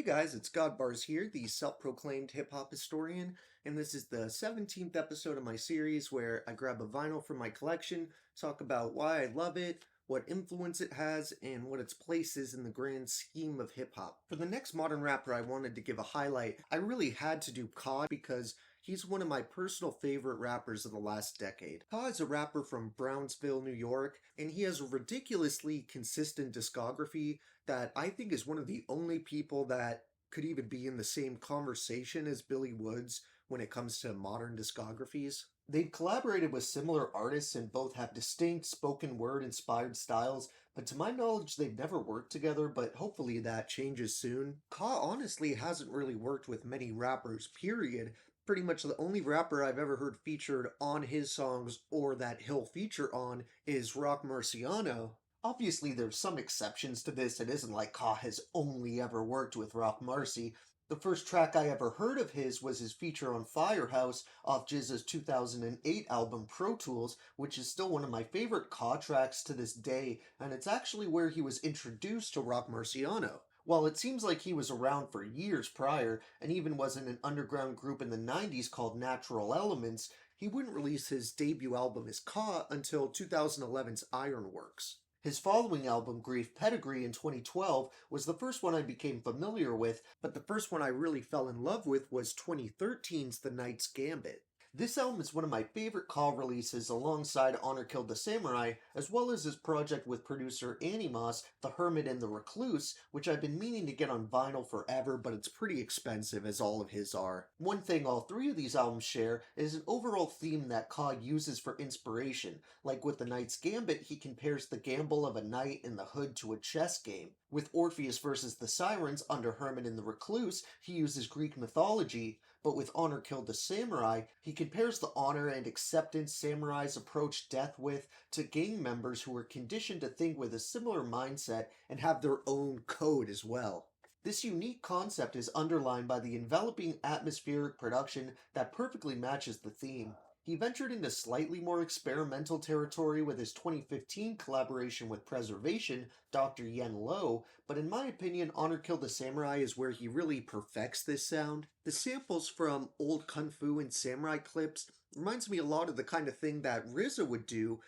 guys, it's Godbars here, the self-proclaimed hip-hop historian, and this is the 17th episode of my series where I grab a vinyl from my collection, talk about why I love it, what influence it has, and what its place is in the grand scheme of hip-hop. For the next modern rapper I wanted to give a highlight, I really had to do Ka because he's one of my personal favorite rappers of the last decade. Ka is a rapper from Brownsville, New York, and he has a ridiculously consistent discography that I think is one of the only people that could even be in the same conversation as Billy Woods when it comes to modern discographies. They've collaborated with similar artists and both have distinct spoken word inspired styles, but to my knowledge, they've never worked together, but hopefully that changes soon. Ka honestly hasn't really worked with many rappers, period. Pretty much the only rapper I've ever heard featured on his songs or that he'll feature on is Rock Marciano. Obviously, there's some exceptions to this. It isn't like Ka has only ever worked with Rock Marcy. The first track I ever heard of his was his feature on Firehouse off GZA's 2008 album Pro Tools, which is still one of my favorite Ka tracks to this day, and it's actually where he was introduced to Rock Marciano. While it seems like he was around for years prior, and even was in an underground group in the 90s called Natural Elements, he wouldn't release his debut album as Ka until 2011's Ironworks. His following album, Grief Pedigree, in 2012, was the first one I became familiar with, but the first one I really fell in love with was 2013's The Knight's Gambit. This album is one of my favorite Ka releases alongside Honor Killed the Samurai, as well as his project with producer Animos, The Hermit and the Recluse, which I've been meaning to get on vinyl forever, but it's pretty expensive as all of his are. One thing all three of these albums share is an overall theme that Ka uses for inspiration. Like with The Knight's Gambit, he compares the gamble of a knight in the hood to a chess game. With Orpheus versus the Sirens under Hermit and the Recluse, he uses Greek mythology, but with Honor Killed the Samurai, he compares the honor and acceptance samurais approach death with to gang members who are conditioned to think with a similar mindset and have their own code as well. This unique concept is underlined by the enveloping atmospheric production that perfectly matches the theme. He ventured into slightly more experimental territory with his 2015 collaboration with Preservation, Dr. Yen Lo, but in my opinion, Honor Killed the Samurai is where he really perfects this sound. The samples from old Kung Fu and samurai clips reminds me a lot of the kind of thing that RZA would do.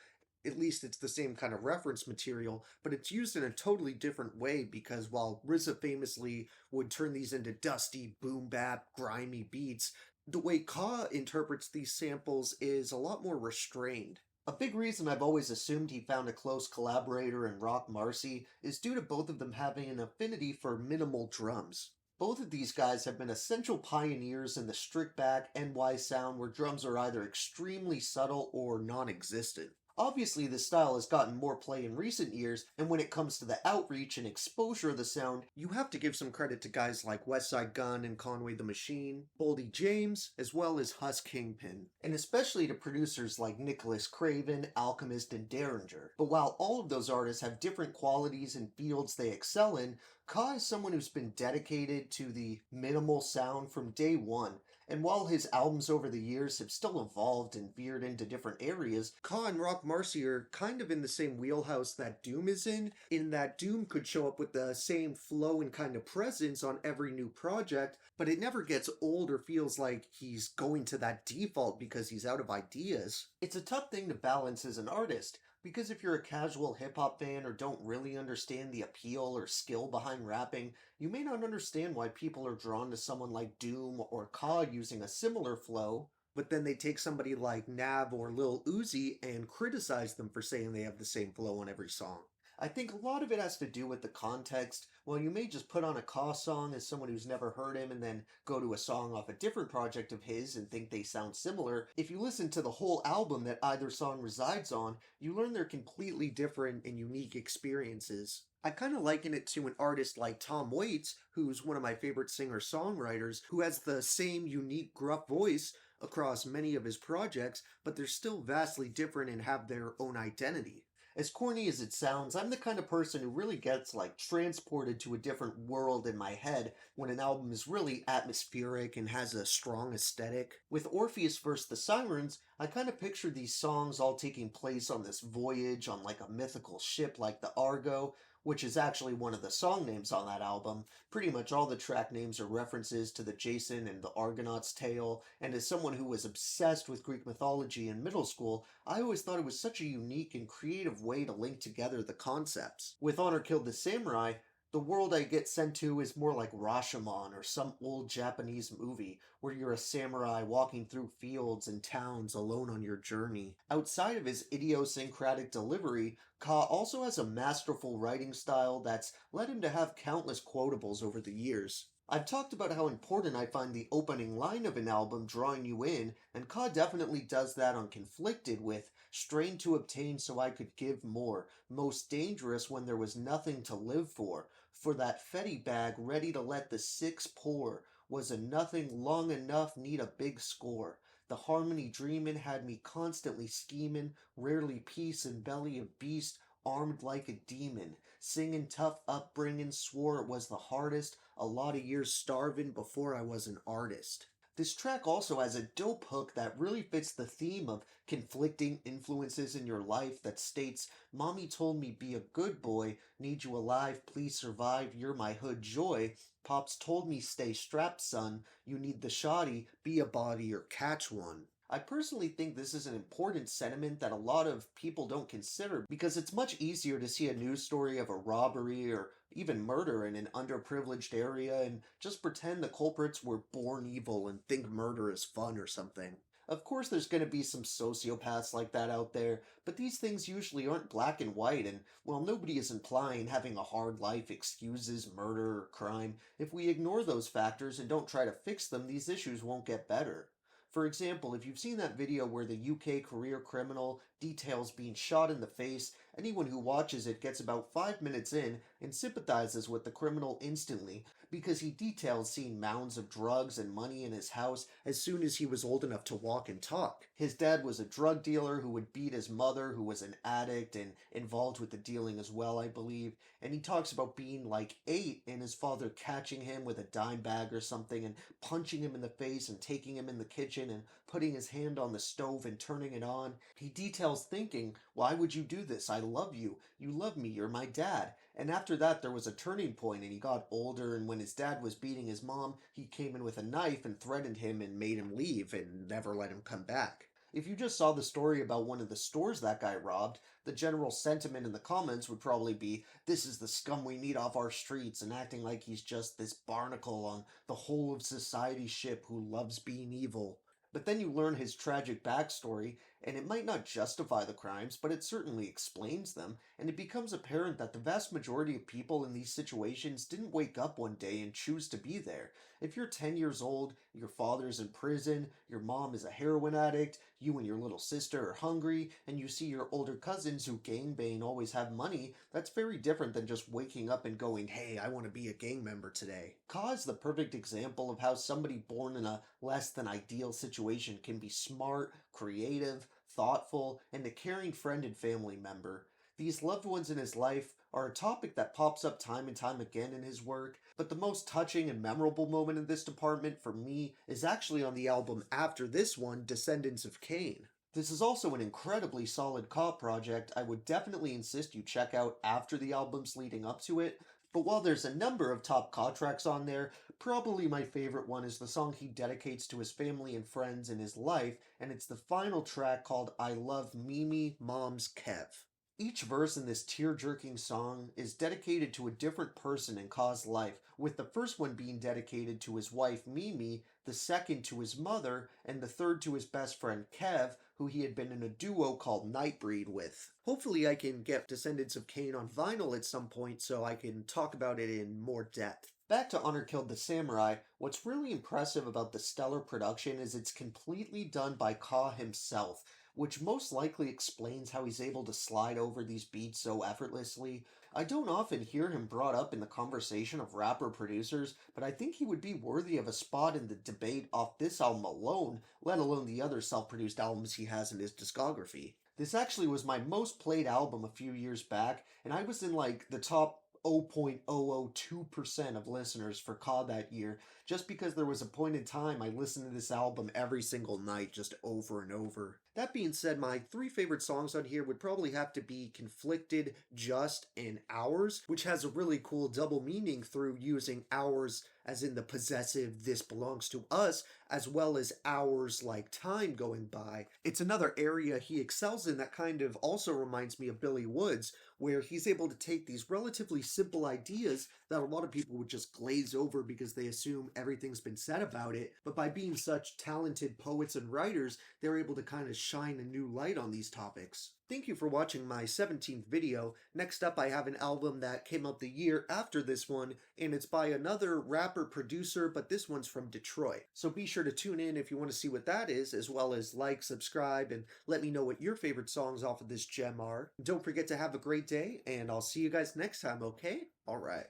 At least it's the same kind of reference material, but it's used in a totally different way because while RZA famously would turn these into dusty, boom bap, grimy beats, the way Ka interprets these samples is a lot more restrained. A big reason I've always assumed he found a close collaborator in Rock Marcy is due to both of them having an affinity for minimal drums. Both of these guys have been essential pioneers in the strict back NY sound where drums are either extremely subtle or non-existent. Obviously, this style has gotten more play in recent years, and when it comes to the outreach and exposure of the sound, you have to give some credit to guys like Westside Gunn and Conway the Machine, Boldy James, as well as Huss Kingpin, and especially to producers like Nicholas Craven, Alchemist, and Derringer. But while all of those artists have different qualities and fields they excel in, Ka is someone who's been dedicated to the minimal sound from day one, and while his albums over the years have still evolved and veered into different areas, Ka and Rock Marcy are kind of in the same wheelhouse that Doom is in that Doom could show up with the same flow and kind of presence on every new project, but it never gets old or feels like he's going to that default because he's out of ideas. It's a tough thing to balance as an artist, because if you're a casual hip-hop fan or don't really understand the appeal or skill behind rapping, you may not understand why people are drawn to someone like Doom or Ka using a similar flow, but then they take somebody like Nav or Lil Uzi and criticize them for saying they have the same flow on every song. I think a lot of it has to do with the context. While you may just put on a Ka song as someone who's never heard him and then go to a song off a different project of his and think they sound similar, if you listen to the whole album that either song resides on, you learn they're completely different and unique experiences. I kind of liken it to an artist like Tom Waits, who's one of my favorite singer-songwriters, who has the same unique gruff voice across many of his projects, but they're still vastly different and have their own identity. As corny as it sounds, I'm the kind of person who really gets transported to a different world in my head when an album is really atmospheric and has a strong aesthetic. With Orpheus vs. the Sirens, I kind of picture these songs all taking place on this voyage on like a mythical ship like the Argo, which is actually one of the song names on that album. Pretty much all the track names are references to the Jason and the Argonaut's tale, and as someone who was obsessed with Greek mythology in middle school, I always thought it was such a unique and creative way to link together the concepts. With Honor Killed the Samurai, the world I get sent to is more like Rashomon or some old Japanese movie where you're a samurai walking through fields and towns alone on your journey. Outside of his idiosyncratic delivery, Ka also has a masterful writing style that's led him to have countless quotables over the years. I've talked about how important I find the opening line of an album drawing you in, and Ka definitely does that on Conflicted with strain to obtain so I could give more, most dangerous when there was nothing to live for that Fetty bag ready to let the six pour, was a nothing long enough need a big score. The harmony dreamin' had me constantly schemin', rarely peace and belly of beast, armed like a demon. Singin' tough upbringin', swore it was the hardest, a lot of years starvin' before I was an artist. This track also has a dope hook that really fits the theme of conflicting influences in your life that states, Mommy told me be a good boy, need you alive, please survive, you're my hood joy. Pops told me stay strapped, son, you need the shoddy, be a body or catch one. I personally think this is an important sentiment that a lot of people don't consider because it's much easier to see a news story of a robbery or even murder in an underprivileged area and just pretend the culprits were born evil and think murder is fun or something. Of course, there's going to be some sociopaths like that out there, but these things usually aren't black and white, and while nobody is implying having a hard life excuses murder or crime, if we ignore those factors and don't try to fix them, these issues won't get better. For example, if you've seen that video where the UK career criminal details being shot in the face, anyone who watches it gets about 5 minutes in and sympathizes with the criminal instantly because he details seeing mounds of drugs and money in his house as soon as he was old enough to walk and talk. His dad was a drug dealer who would beat his mother, who was an addict and involved with the dealing as well, I believe. And he talks about being like 8 and his father catching him with a dime bag or something and punching him in the face and taking him in the kitchen and putting his hand on the stove and turning it on. He details thinking, why would you do this? I love you. You love me. You're my dad. And after that, there was a turning point and he got older. And when his dad was beating his mom, he came in with a knife and threatened him and made him leave and never let him come back. If you just saw the story about one of the stores that guy robbed, the general sentiment in the comments would probably be, this is the scum we need off our streets, and acting like he's just this barnacle on the whole of society's ship who loves being evil. But then you learn his tragic backstory, and it might not justify the crimes, but it certainly explains them, and it becomes apparent that the vast majority of people in these situations didn't wake up one day and choose to be there. If you're 10 years old, your father's in prison, your mom is a heroin addict, you and your little sister are hungry, and you see your older cousins who gangbang always have money, that's very different than just waking up and going, hey, I want to be a gang member today. Ka is the perfect example of how somebody born in a less than ideal situation can be smart, creative, thoughtful, and a caring friend and family member. These loved ones in his life are a topic that pops up time and time again in his work, but the most touching and memorable moment in this department for me is actually on the album after this one, Descendants of Cain. This is also an incredibly solid Ka project I would definitely insist you check out after the albums leading up to it, but while there's a number of top Ka tracks on there, probably my favorite one is the song he dedicates to his family and friends in his life, and it's the final track called I Love Mimi, Mom's Kev. Each verse in this tear-jerking song is dedicated to a different person in Ka's life, with the first one being dedicated to his wife Mimi, the second to his mother, and the third to his best friend Kev, who he had been in a duo called Nightbreed with. Hopefully I can get Descendants of Cain on vinyl at some point so I can talk about it in more depth. Back to Honor Killed the Samurai, what's really impressive about the stellar production is it's completely done by Ka himself, which most likely explains how he's able to slide over these beats so effortlessly. I don't often hear him brought up in the conversation of rapper producers, but I think he would be worthy of a spot in the debate off this album alone, let alone the other self-produced albums he has in his discography. This actually was my most played album a few years back, and I was in like the top 0.002% of listeners for COD that year, just because there was a point in time I listened to this album every single night just over and over. That being said, my three favorite songs on here would probably have to be Conflicted, Just, and Ours, which has a really cool double meaning through using ours as in the possessive this belongs to us, as well as hours like time going by. It's another area he excels in that kind of also reminds me of Billy Woods, where he's able to take these relatively simple ideas that a lot of people would just glaze over because they assume everything's been said about it, but by being such talented poets and writers, they're able to kind of shine a new light on these topics. Thank you for watching my 17th video. Next up, I have an album that came out the year after this one, and it's by another rapper-producer, but this one's from Detroit. So be sure to tune in if you want to see what that is, as well as like, subscribe, and let me know what your favorite songs off of this gem are. Don't forget to have a great day, and I'll see you guys next time, okay? Alright.